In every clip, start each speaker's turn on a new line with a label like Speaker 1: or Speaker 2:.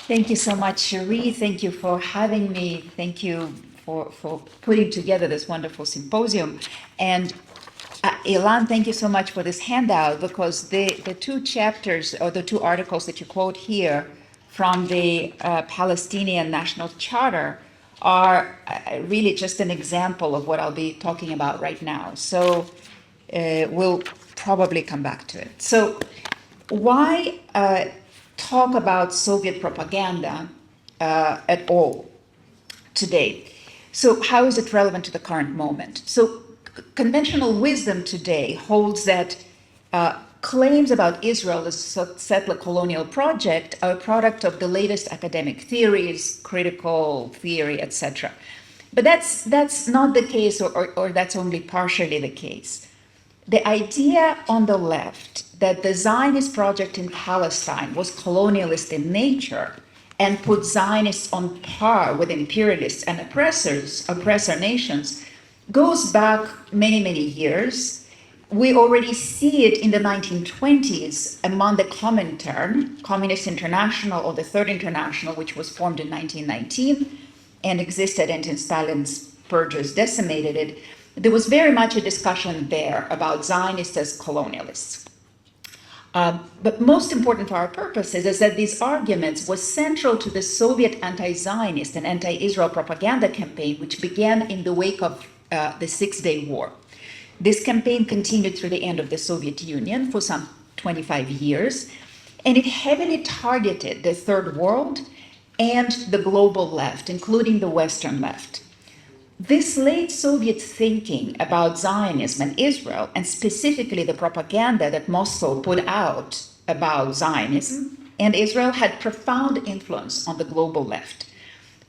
Speaker 1: Thank you so much, Cherie. Thank you for having me. Thank you for putting together this wonderful symposium. And Ilan, thank you so much for this handout, because the two chapters or the two articles that you quote here from the Palestinian National Charter are really just an example of what I'll be talking about right now. So we'll probably come back to it. So why talk about Soviet propaganda at all today? So how is it relevant to the current moment? So conventional wisdom today holds that claims about Israel as a settler colonial project are a product of the latest academic theories, critical theory, etc. But that's not the case, or that's only partially the case. The idea on the left that the Zionist project in Palestine was colonialist in nature and put Zionists on par with imperialists and oppressor nations, goes back many, many years. We already see it in the 1920s among the Comintern, Communist International, or the Third International, which was formed in 1919 and existed until Stalin's purges decimated it. There was very much a discussion there about Zionists as colonialists. But most important for our purposes is that these arguments were central to the Soviet anti-Zionist and anti-Israel propaganda campaign, which began in the wake of the Six-Day War. This campaign continued through the end of the Soviet Union for some 25 years, and it heavily targeted the Third World and the global left, including the Western left. This late Soviet thinking about Zionism and Israel, and specifically the propaganda that Moscow put out about Zionism and Israel, had profound influence on the global left.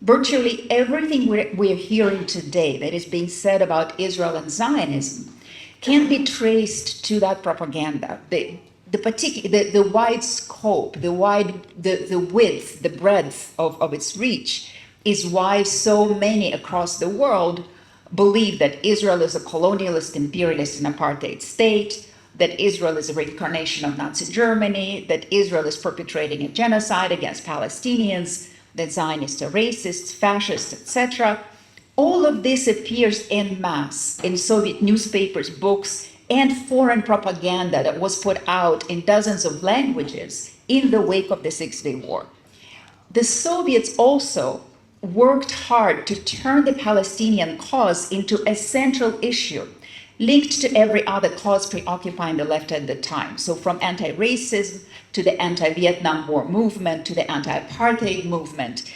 Speaker 1: Virtually everything we're hearing today that is being said about Israel and Zionism can be traced to that propaganda. The wide scope, the width, the breadth of its reach is why so many across the world believe that Israel is a colonialist, imperialist, and apartheid state, that Israel is a reincarnation of Nazi Germany, that Israel is perpetrating a genocide against Palestinians, that Zionists are racists, fascists, etc. All of this appears en masse in Soviet newspapers, books, and foreign propaganda that was put out in dozens of languages in the wake of the Six-Day War. The Soviets also worked hard to turn the Palestinian cause into a central issue linked to every other cause preoccupying the left at the time. So from anti-racism to the anti-Vietnam War movement to the anti-apartheid movement.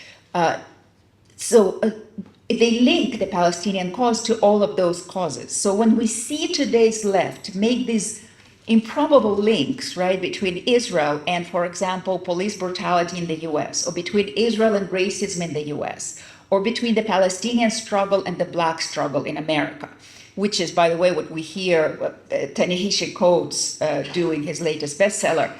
Speaker 1: They link the Palestinian cause to all of those causes. So when we see today's left make these improbable links, right, between Israel and, for example, police brutality in the US, or between Israel and racism in the US, or between the Palestinian struggle and the Black struggle in America, which is, by the way, what we hear Ta-Nehisi Coates doing his latest bestseller.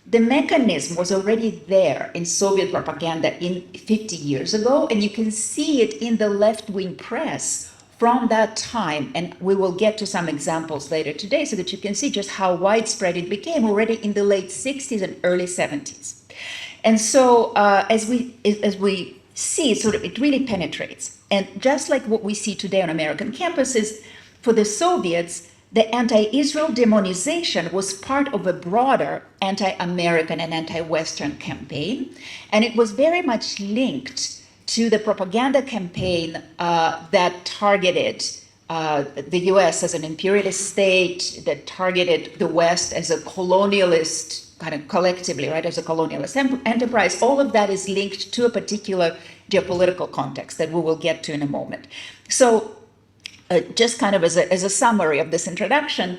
Speaker 1: The mechanism was already there in Soviet propaganda 50 years ago, and you can see it in the left-wing press from that time, and we will get to some examples later today so that you can see just how widespread it became already in the late 60s and early 70s. And so as we see, it really penetrates. And just like what we see today on American campuses, for the Soviets, the anti-Israel demonization was part of a broader anti-American and anti-Western campaign, and it was very much linked to the propaganda campaign that targeted the US as an imperialist state, that targeted the West as a colonialist, kind of collectively, right, as a colonialist enterprise. All of that is linked to a particular geopolitical context that we will get to in a moment. So just kind of as a summary of this introduction,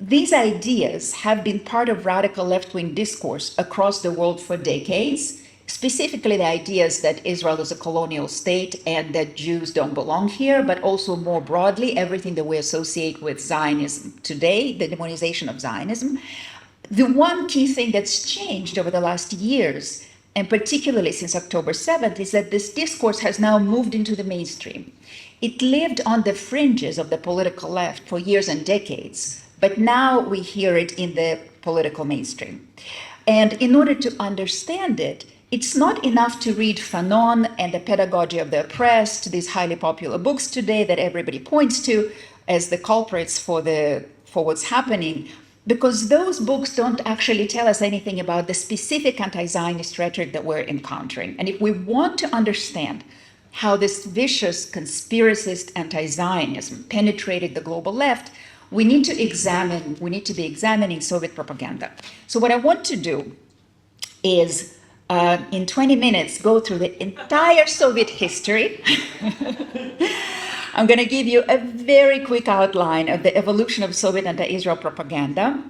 Speaker 1: these ideas have been part of radical left-wing discourse across the world for decades. Specifically, the ideas that Israel is a colonial state and that Jews don't belong here, but also more broadly, everything that we associate with Zionism today, the demonization of Zionism. The one key thing that's changed over the last years, and particularly since October 7th, is that this discourse has now moved into the mainstream. It lived on the fringes of the political left for years and decades, but now we hear it in the political mainstream. And in order to understand it, It's not enough to read Fanon and the Pedagogy of the Oppressed, these highly popular books today that everybody points to as the culprits for what's happening, because those books don't actually tell us anything about the specific anti-Zionist rhetoric that we're encountering. And if we want to understand how this vicious conspiracist anti-Zionism penetrated the global left, we need to be examining Soviet propaganda. So what I want to do is, in 20 minutes, go through the entire Soviet history. I'm going to give you a very quick outline of the evolution of Soviet anti-Israel propaganda.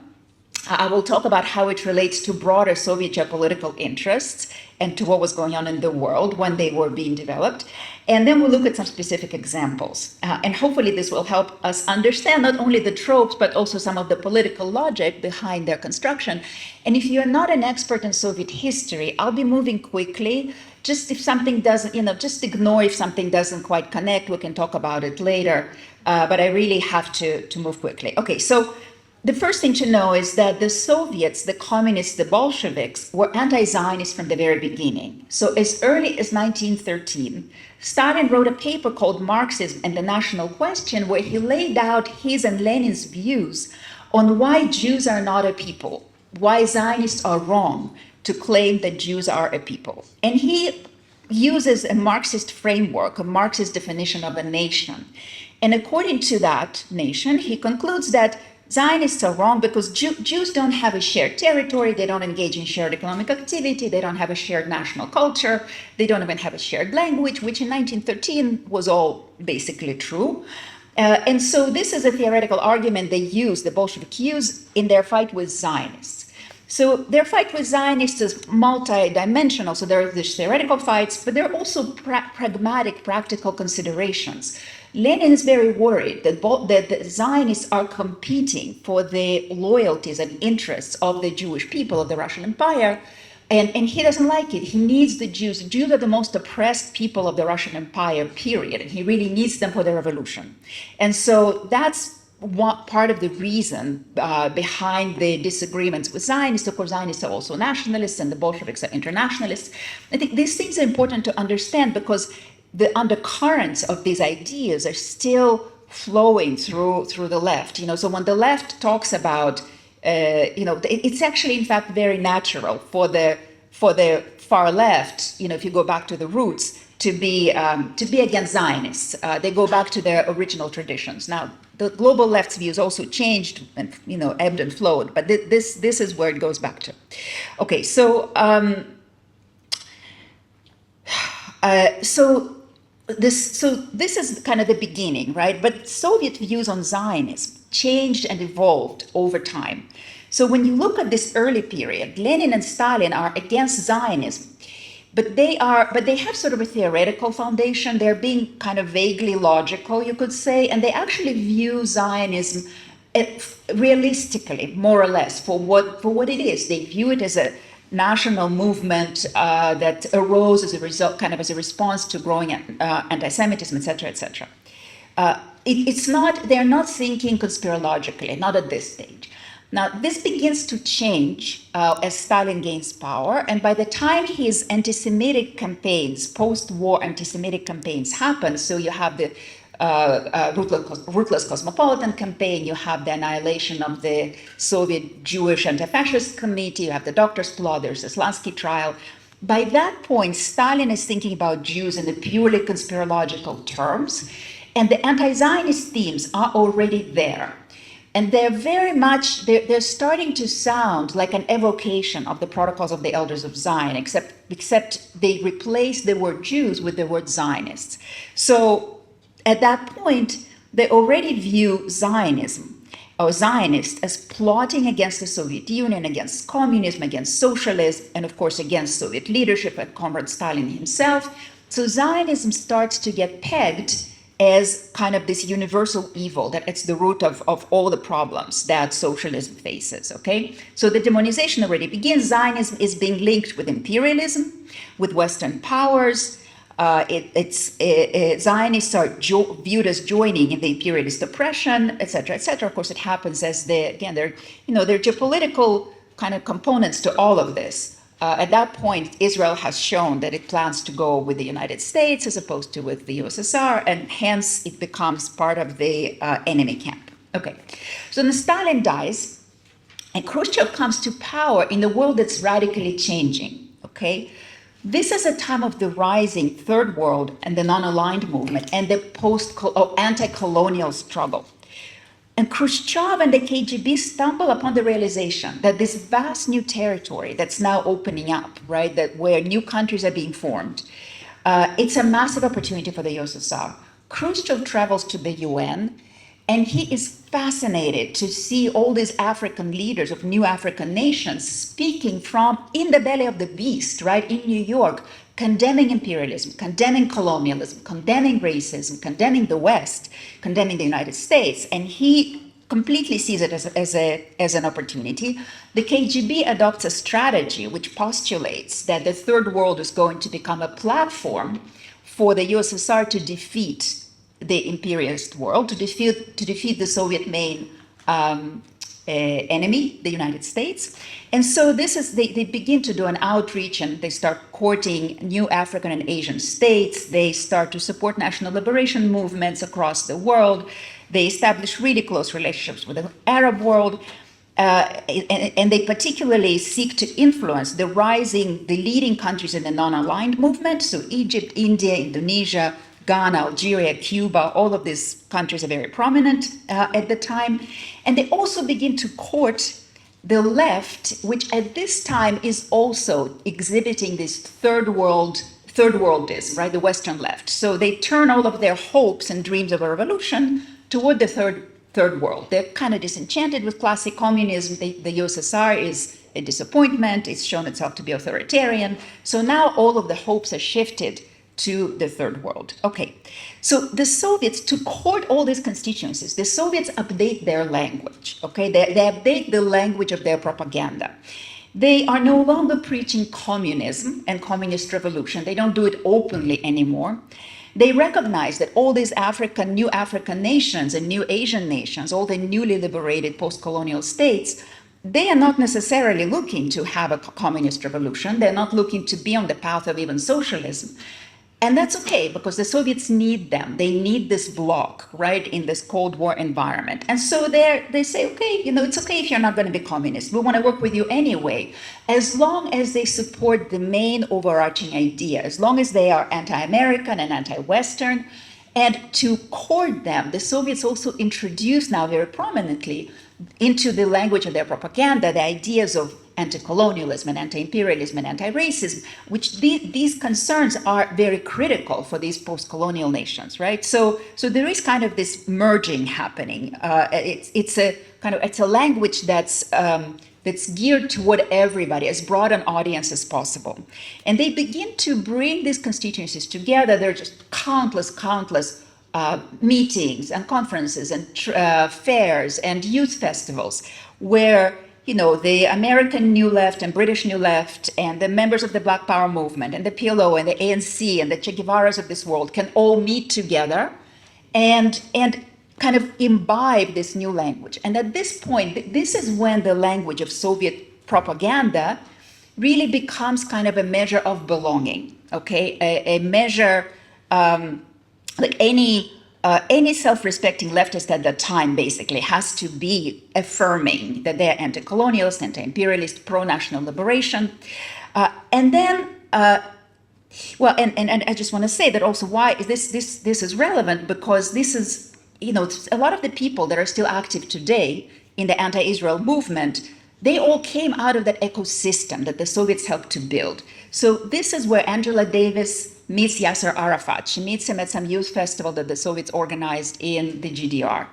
Speaker 1: I will talk about how it relates to broader Soviet geopolitical interests and to what was going on in the world when they were being developed. And then we'll look at some specific examples. And hopefully this will help us understand not only the tropes, but also some of the political logic behind their construction. And if you're not an expert in Soviet history, I'll be moving quickly. Just if something doesn't, just ignore if something doesn't quite connect. We can talk about it later. But I really have to move quickly. Okay, so the first thing to know is that the Soviets, the communists, the Bolsheviks were anti-Zionist from the very beginning. So as early as 1913, Stalin wrote a paper called Marxism and the National Question, where he laid out his and Lenin's views on why Jews are not a people, why Zionists are wrong to claim that Jews are a people. And he uses a Marxist framework, a Marxist definition of a nation. And according to that nation, he concludes that Zionists are wrong because Jews don't have a shared territory, they don't engage in shared economic activity, they don't have a shared national culture, they don't even have a shared language, which in 1913 was all basically true. And so this is a theoretical argument the Bolsheviks use in their fight with Zionists. So their fight with Zionists is multi-dimensional. So there are these theoretical fights, but there are also pragmatic, practical considerations. Lenin is very worried that the Zionists are competing for the loyalties and interests of the Jewish people of the Russian Empire, and he doesn't like it. He needs the Jews. The Jews are the most oppressed people of the Russian Empire, period, and he really needs them for the revolution. And so that's part of the reason behind the disagreements with Zionists. Of course, Zionists are also nationalists, and the Bolsheviks are internationalists. I think these things are important to understand because the undercurrents of these ideas are still flowing through the left. So when the left talks about, it's actually in fact very natural for the far left. If you go back to the roots, to be against Zionists. They go back to their original traditions. Now, the global left's views also changed and ebbed and flowed, but this is where it goes back to. Okay, so this is kind of the beginning, right? But Soviet views on Zionism changed and evolved over time. So when you look at this early period, Lenin and Stalin are against Zionism, but they have sort of a theoretical foundation. They're being kind of vaguely logical, you could say, and they actually view Zionism realistically, more or less, for what it is. They view it as a national movement that arose as a result, kind of as a response to growing anti-Semitism, etc., etc. They're not thinking conspirologically, not at this stage. Now, this begins to change as Stalin gains power, and by the time his anti-Semitic campaigns, post-war anti-Semitic campaigns happen, so you have the Ruthless Cosmopolitan campaign, you have the annihilation of the Soviet Jewish Anti-Fascist Committee, you have the Doctor's Plot, there's the Slansky trial. By that point, Stalin is thinking about Jews in the purely conspirological terms, and the anti-Zionist themes are already there. And they're very much, they're starting to sound like an evocation of the Protocols of the Elders of Zion, except they replace the word Jews with the word Zionists. So at that point, they already view Zionism or Zionists as plotting against the Soviet Union, against communism, against socialism, and of course against Soviet leadership and Comrade Stalin himself. So Zionism starts to get pegged as kind of this universal evil, that it's the root of all the problems that socialism faces, okay? So the demonization already begins. Zionism is being linked with imperialism, with Western powers. Zionists are viewed as joining in the imperialist oppression, et cetera, et cetera. Of course, it happens as there are geopolitical kind of components to all of this. At that point, Israel has shown that it plans to go with the United States as opposed to with the USSR, and hence it becomes part of the enemy camp. Okay, so then Stalin dies, and Khrushchev comes to power in a world that's radically changing. Okay, this is a time of the rising third world and the non-aligned movement and the anti-colonial struggle. And Khrushchev and the KGB stumble upon the realization that this vast new territory that's now opening up, right, that where new countries are being formed, it's a massive opportunity for the USSR. Khrushchev travels to the UN, and he is fascinated to see all these African leaders of new African nations speaking from in the belly of the beast, right, in New York, condemning imperialism, condemning colonialism, condemning racism, condemning the West, condemning the United States. And he completely sees it as an opportunity. The KGB adopts a strategy which postulates that the third world is going to become a platform for the USSR to defeat the imperialist world, to defeat the Soviet main enemy, the United States. And so they begin to do an outreach, and they start courting new African and Asian states. They start to support national liberation movements across the world. They establish really close relationships with the Arab world. And they particularly seek to influence the leading countries in the non-aligned movement. So Egypt, India, Indonesia, Ghana, Algeria, Cuba, all of these countries are very prominent at the time. And they also begin to court the left, which at this time is also exhibiting this third worldism, right, the Western left. So they turn all of their hopes and dreams of a revolution toward the third world. They're kind of disenchanted with classic communism. The USSR is a disappointment. It's shown itself to be authoritarian. So now all of the hopes are shifted to the third world. Okay, so the Soviets, to court all these constituencies, the Soviets update their language, okay? They update the language of their propaganda. They are no longer preaching communism and communist revolution. They don't do it openly anymore. They recognize that all these new African nations and new Asian nations, all the newly liberated post-colonial states, they are not necessarily looking to have a communist revolution. They're not looking to be on the path of even socialism. And that's okay, because the Soviets need them. They need this bloc, right, in this Cold War environment. And so they say, okay, it's okay if you're not going to be communist. We want to work with you anyway, as long as they support the main overarching idea, as long as they are anti-American and anti-Western. And to court them, the Soviets also introduce now very prominently into the language of their propaganda the ideas of anti-colonialism and anti-imperialism and anti-racism, which these concerns are very critical for these post-colonial nations, right? So there is kind of this merging happening. It's a language that's geared toward everybody, as broad an audience as possible. And they begin to bring these constituencies together. There are just countless meetings and conferences and fairs and youth festivals where the American New Left and British New Left and the members of the Black Power movement and the PLO and the ANC and the Che Guevaras of this world can all meet together and kind of imbibe this new language. And at this point, this is when the language of Soviet propaganda really becomes kind of a measure of belonging, okay? A measure, like any self-respecting leftist at that time basically has to be affirming that they're anti-colonialist, anti-imperialist, pro-national liberation. And then, and I just want to say that also why is this is relevant, because this is, a lot of the people that are still active today in the anti-Israel movement, they all came out of that ecosystem that the Soviets helped to build. So this is where Angela Davis meets Yasser Arafat. She meets him at some youth festival that the Soviets organized in the GDR.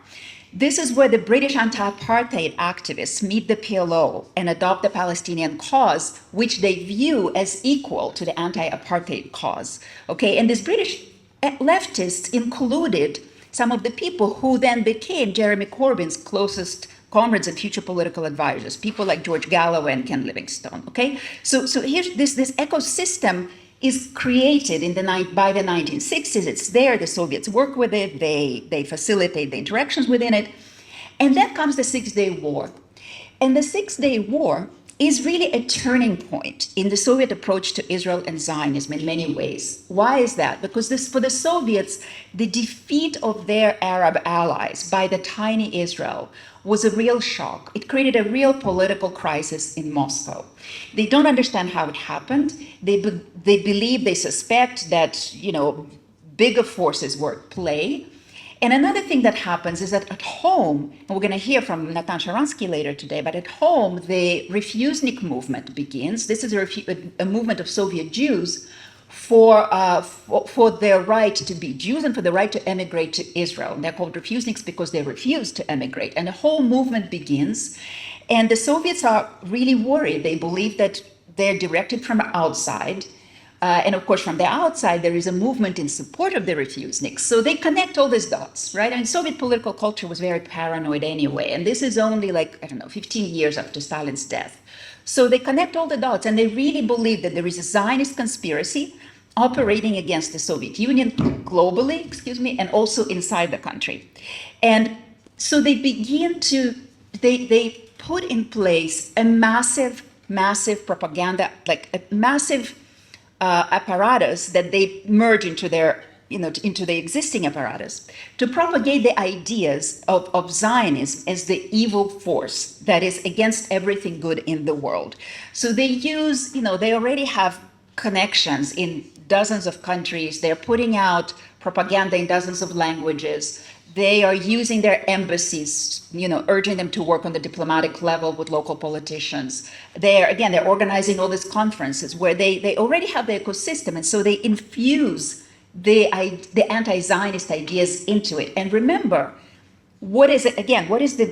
Speaker 1: This is where the British anti-apartheid activists meet the PLO and adopt the Palestinian cause, which they view as equal to the anti-apartheid cause. Okay, and these British leftists included some of the people who then became Jeremy Corbyn's closest comrades and future political advisors, people like George Galloway and Ken Livingstone. Okay, so here's this ecosystem is created by the 1960s. It's there. The Soviets work with it. They facilitate the interactions within it. And then comes the Six-Day War. And the Six-Day War is really a turning point in the Soviet approach to Israel and Zionism in many ways. Why is that? Because for the Soviets, the defeat of their Arab allies by the tiny Israel was a real shock. It created a real political crisis in Moscow. They don't understand how it happened. They believe, they suspect that, bigger forces were at play. And another thing that happens is that at home, and we're going to hear from Natan Sharansky later today, but at home, the refusnik movement begins. This is a movement of Soviet Jews for their right to be Jews and for the right to emigrate to Israel. And they're called refusniks because they refused to emigrate. And the whole movement begins. And the Soviets are really worried. They believe that they're directed from outside. And of course, from the outside, there is a movement in support of the refuseniks. So they connect all these dots, right? And Soviet political culture was very paranoid anyway. And this is only 15 years after Stalin's death. So they connect all the dots, and they really believe that there is a Zionist conspiracy operating against the Soviet Union globally, and also inside the country. And so they begin to, they put in place a massive propaganda, like a massive apparatus that they merge into their, into the existing apparatus to propagate the ideas of Zionism as the evil force that is against everything good in the world. So they use, they already have connections in dozens of countries. They're putting out propaganda in dozens of languages. They are using their embassies, urging them to work on the diplomatic level with local politicians. They're organizing all these conferences where they already have the ecosystem, and so they infuse the anti-Zionist ideas into it. And remember, what is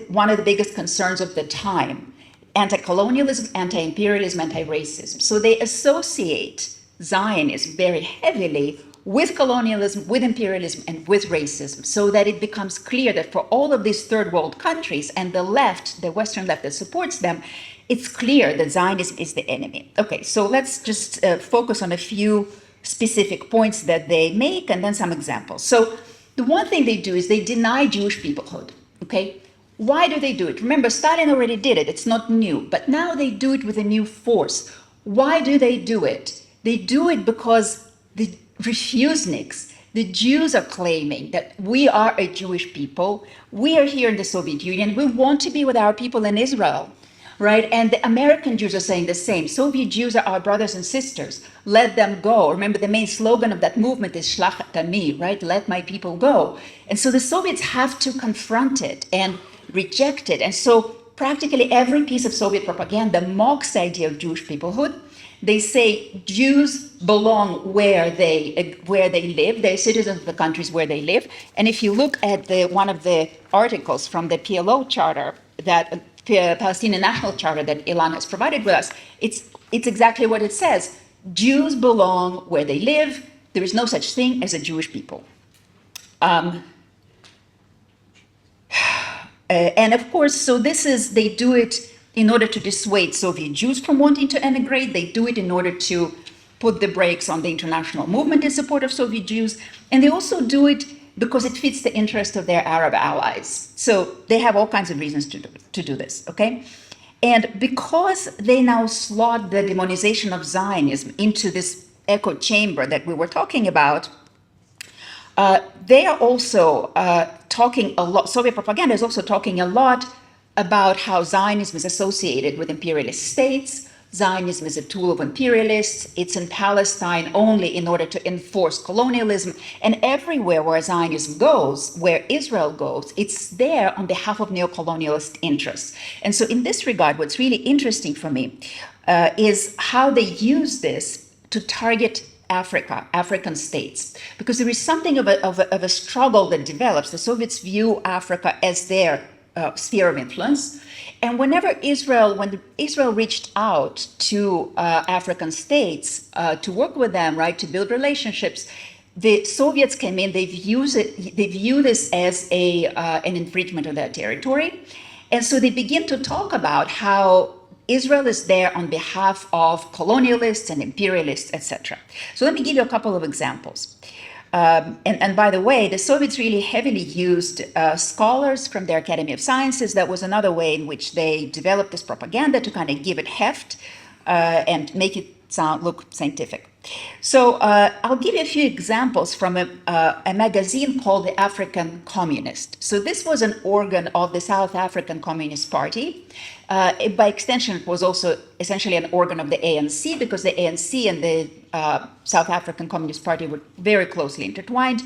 Speaker 1: one of the biggest concerns of the time? Anti-colonialism, anti-imperialism, anti-racism. So they associate Zionism very heavily with colonialism, with imperialism, and with racism, so that it becomes clear that for all of these third world countries and the left, the Western left that supports them, it's clear that Zionism is the enemy. Okay, so let's just focus on a few specific points that they make and then some examples. So the one thing they do is they deny Jewish peoplehood, okay? Why do they do it? Remember, Stalin already did it, it's not new, but now they do it with a new force. Why do they do it? They do it because the refuseniks, the Jews, are claiming that we are a Jewish people. We are here in the Soviet Union. We want to be with our people in Israel, right? And the American Jews are saying the same. Soviet Jews are our brothers and sisters. Let them go. Remember, the main slogan of that movement is Shlach et Ami, right? Let my people go. And so the Soviets have to confront it and reject it. And so practically every piece of Soviet propaganda mocks the idea of Jewish peoplehood. They say Jews belong where they live. They're citizens of the countries where they live. And if you look at one of the articles from the PLO charter, that Palestinian National Charter that Ilan has provided with us, it's exactly what it says. Jews belong where they live. There is no such thing as a Jewish people. And of course, so they do it in order to dissuade Soviet Jews from wanting to emigrate. They do it in order to put the brakes on the international movement in support of Soviet Jews. And they also do it because it fits the interest of their Arab allies. So they have all kinds of reasons to do this, okay? And because they now slot the demonization of Zionism into this echo chamber that we were talking about, they are also talking a lot, Soviet propaganda is also talking a lot about how Zionism is associated with imperialist states. Zionism is a tool of imperialists. It's in Palestine only in order to enforce colonialism. And everywhere where Zionism goes, where Israel goes, it's there on behalf of neocolonialist interests. And so in this regard, what's really interesting for me is how they use this to target African states, because there is something of a struggle that develops. The Soviets view Africa as their sphere of influence. And when Israel reached out to African states to work with them, right, to build relationships, the Soviets came in. They view this as an infringement of their territory, and so they begin to talk about how Israel is there on behalf of colonialists and imperialists, etc. So let me give you a couple of examples. And by the way, the Soviets really heavily used scholars from the Academy of Sciences. That was another way in which they developed this propaganda to kind of give it heft and make it look scientific. So I'll give you a few examples from a magazine called the African Communist. So this was an organ of the South African Communist Party. By extension, it was also essentially an organ of the ANC, because the ANC and the South African Communist Party were very closely intertwined.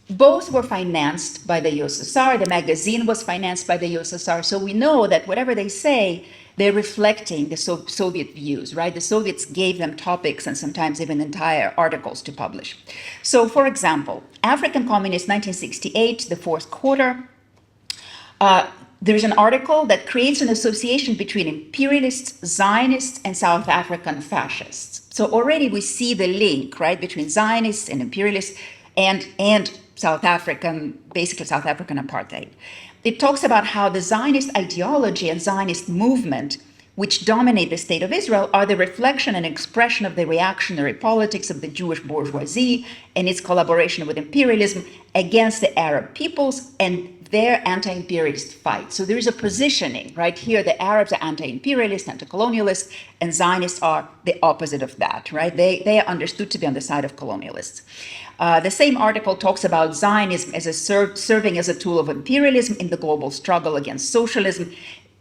Speaker 1: Both were financed by the USSR. The magazine was financed by the USSR. So we know that whatever they say, they're reflecting the Soviet views, right? The Soviets gave them topics and sometimes even entire articles to publish. So, for example, African Communist 1968, the fourth quarter, there's an article that creates an association between imperialists, Zionists, and South African fascists. So already we see the link, right, between Zionists and imperialists and South African, basically South African apartheid. It talks about how the Zionist ideology and Zionist movement, which dominate the state of Israel, are the reflection and expression of the reactionary politics of the Jewish bourgeoisie and its collaboration with imperialism against the Arab peoples and their anti-imperialist fight. So there is a positioning, right? Here the Arabs are anti-imperialist, anti-colonialist, and Zionists are the opposite of that, right? They are understood to be on the side of colonialists. The same article talks about Zionism as serving as a tool of imperialism in the global struggle against socialism.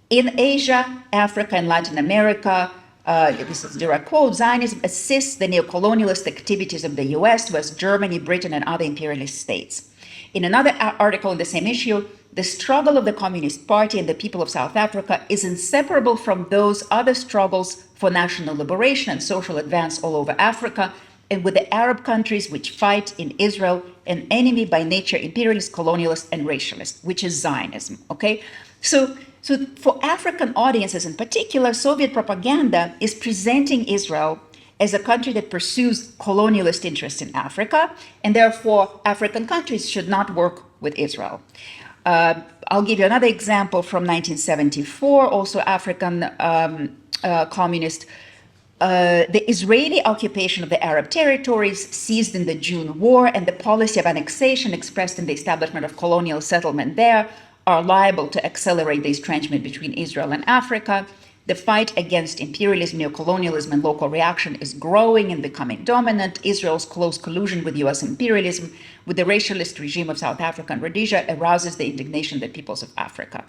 Speaker 1: In Asia, Africa, and Latin America, this is a direct quote, Zionism assists the neocolonialist activities of the US, West Germany, Britain, and other imperialist states. In another article in the same issue, the struggle of the Communist Party and the people of South Africa is inseparable from those other struggles for national liberation and social advance all over Africa, and with the Arab countries which fight in Israel, an enemy by nature, imperialist, colonialist, and racialist, which is Zionism, okay? So for African audiences in particular, Soviet propaganda is presenting Israel as a country that pursues colonialist interests in Africa, and therefore African countries should not work with Israel. I'll give you another example from 1974, also African communist. The Israeli occupation of the Arab territories seized in the June War and the policy of annexation expressed in the establishment of colonial settlement there are liable to accelerate the estrangement between Israel and Africa. The fight against imperialism, neocolonialism, and local reaction is growing and becoming dominant. Israel's close collusion with US imperialism, with the racialist regime of South Africa and Rhodesia, arouses the indignation of the peoples of Africa.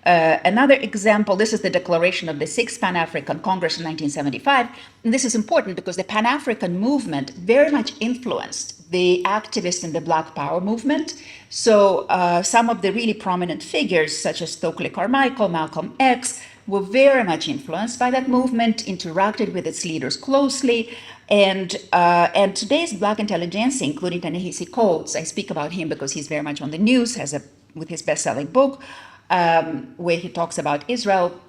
Speaker 1: Another example, this is the declaration of the Sixth Pan-African Congress in 1975. And this is important because the Pan-African movement very much influenced the activists in the Black Power movement. So some of the really prominent figures, such as Stokely Carmichael, Malcolm X, were very much influenced by that movement, interacted with its leaders closely. And today's Black intelligentsia, including Ta-Nehisi Coates, I speak about him because he's very much on the news, with his best-selling book, where he talks about Israel.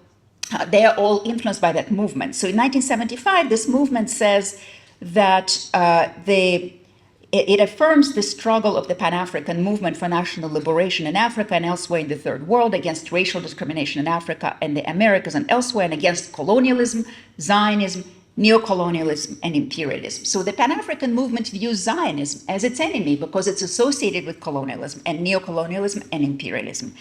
Speaker 1: They are all influenced by that movement. So in 1975, this movement says that it affirms the struggle of the Pan-African movement for national liberation in Africa and elsewhere in the Third World against racial discrimination in Africa and the Americas and elsewhere, and against colonialism, Zionism, neocolonialism, and imperialism. So the Pan-African movement views Zionism as its enemy because it's associated with colonialism and neocolonialism and imperialism.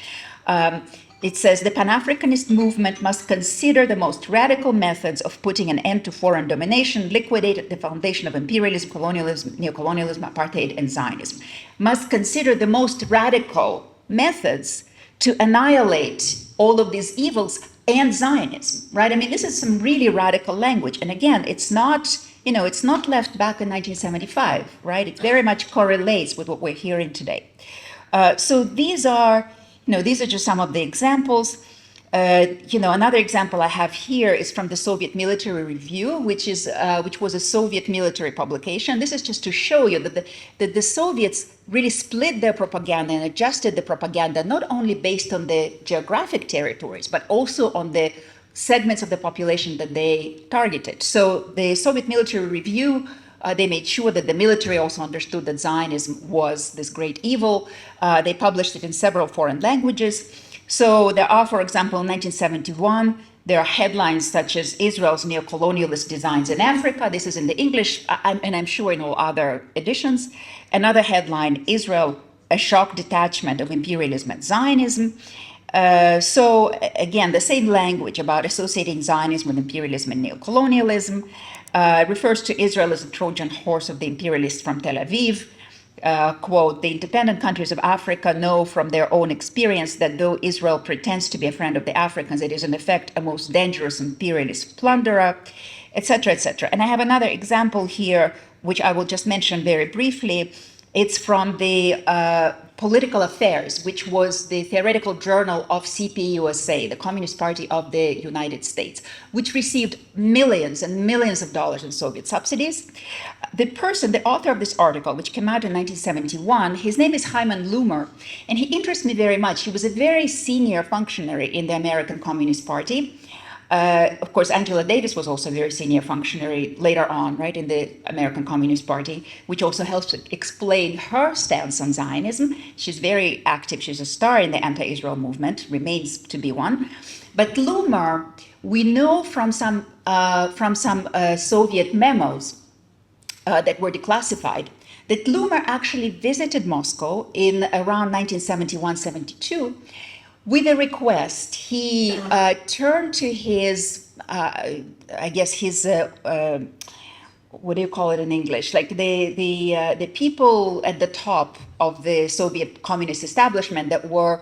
Speaker 1: It says the Pan-Africanist movement must consider the most radical methods of putting an end to foreign domination, liquidate the foundation of imperialism, colonialism, neocolonialism, apartheid, and Zionism. Must consider the most radical methods to annihilate all of these evils and Zionism, right? I mean, this is some really radical language. And again, it's not left back in 1975, right? It very much correlates with what we're hearing today. So these are just some of the examples. Another example I have here is from the Soviet Military Review, which was a Soviet military publication. This is just to show you that the Soviets really split their propaganda and adjusted the propaganda not only based on the geographic territories, but also on the segments of the population that they targeted. So the Soviet Military Review, they made sure that the military also understood that Zionism was this great evil. They published it in several foreign languages. So there are, for example, in 1971, There are headlines such as Israel's neocolonialist designs in Africa. This is in the English, and I'm sure in all other editions. Another headline, Israel, a shock detachment of imperialism and Zionism. So again, the same language about associating Zionism with imperialism and neocolonialism, refers to Israel as the Trojan horse of the imperialists from Tel Aviv. Quote, the independent countries of Africa know from their own experience that though Israel pretends to be a friend of the Africans, it is in effect a most dangerous imperialist plunderer, etc., etc. And I have another example here, which I will just mention very briefly. It's from the Political Affairs, which was the theoretical journal of CPUSA, the Communist Party of the United States, which received millions and millions of dollars in Soviet subsidies. The author of this article, which came out in 1971, his name is Hyman Loomer, and he interests me very much. He was a very senior functionary in the American Communist Party. Of course, Angela Davis was also a very senior functionary later on, right, in the American Communist Party, which also helps to explain her stance on Zionism. She's very active. She's a star in the anti-Israel movement, remains to be one. But Loomer, we know from some Soviet memos that were declassified, that Loomer actually visited Moscow in around 1971-72 with a request. He turned to his, what do you call it in English? Like the people at the top of the Soviet communist establishment that were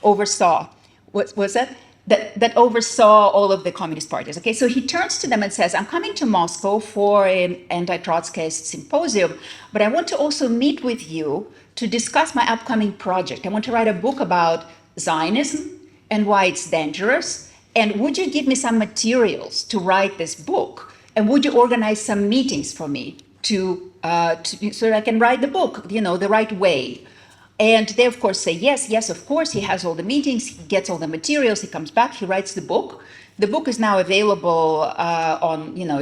Speaker 1: oversaw. What was that? That oversaw all of the communist parties. Okay, so he turns to them and says, I'm coming to Moscow for an anti-Trotskyist symposium, but I want to also meet with you to discuss my upcoming project. I want to write a book about Zionism and why it's dangerous. And would you give me some materials to write this book? And would you organize some meetings for me so that I can write the book, the right way? And they, of course, say, yes, of course. He has all the meetings, he gets all the materials, he comes back, he writes the book. The book is now available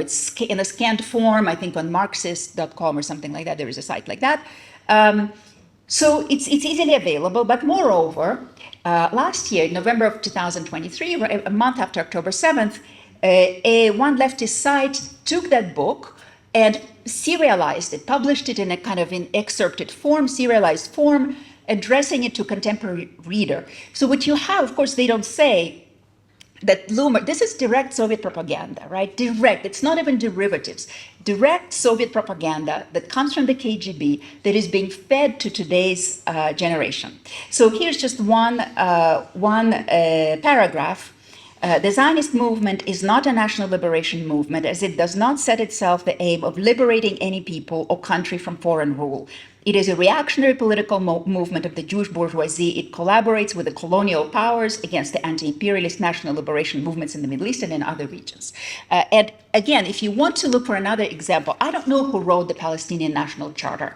Speaker 1: it's in a scanned form, I think on Marxist.com or something like that. There is a site like that. So it's easily available. But moreover, last year, in November of 2023, a month after October 7th, one leftist site took that book and serialized it, published it in a kind of an excerpted form, serialized form, addressing it to contemporary reader. So what you have, of course, they don't say that Loomer, this is direct Soviet propaganda, right? Direct, it's not even derivatives. Direct Soviet propaganda that comes from the KGB that is being fed to today's generation. So here's just one paragraph. The Zionist movement is not a national liberation movement, as it does not set itself the aim of liberating any people or country from foreign rule. It is a reactionary political movement of the Jewish bourgeoisie. It collaborates with the colonial powers against the anti-imperialist national liberation movements in the Middle East and in other regions. And again, if you want to look for another example, I don't know who wrote the Palestinian National Charter.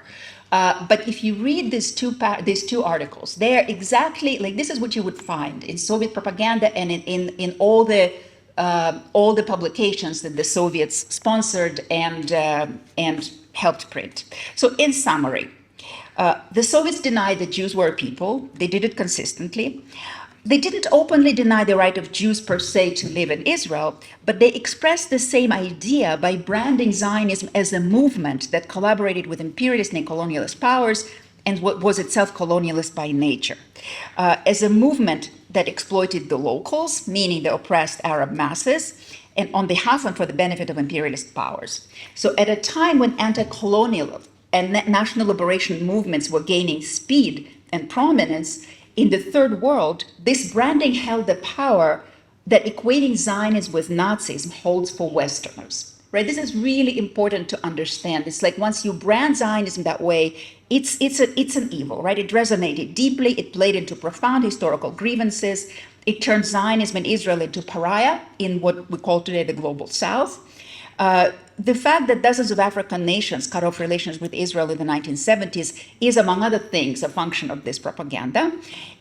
Speaker 1: But if you read these two articles, they are exactly like this is what you would find in Soviet propaganda and in all the publications that the Soviets sponsored and helped print. So in summary, the Soviets denied that Jews were a people. They did it consistently. They didn't openly deny the right of Jews per se to live in Israel, but they expressed the same idea by branding Zionism as a movement that collaborated with imperialist and colonialist powers and was itself colonialist by nature, as a movement that exploited the locals, meaning the oppressed Arab masses, and on behalf and for the benefit of imperialist powers. So at a time when anti-colonial and national liberation movements were gaining speed and prominence, in the third world, this branding held the power that equating Zionism with Nazism holds for Westerners, right? This is really important to understand. It's like once you brand Zionism that way, it's an evil, right? It resonated deeply. It played into profound historical grievances. It turned Zionism and Israel into pariah in what we call today the global South. The fact that dozens of African nations cut off relations with Israel in the 1970s is, among other things, a function of this propaganda.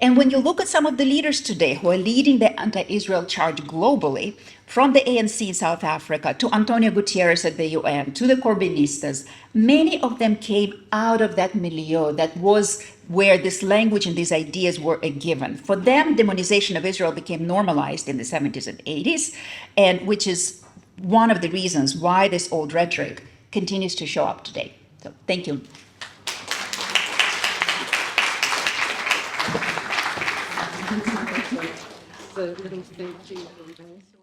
Speaker 1: And when you look at some of the leaders today who are leading the anti-Israel charge globally, from the ANC in South Africa to Antonio Gutierrez at the UN, to the Corbynistas, many of them came out of that milieu that was where this language and these ideas were a given. For them, demonization of Israel became normalized in the 70s and 80s, and which is one of the reasons why this old rhetoric continues to show up today. So thank you.
Speaker 2: The little stage to you.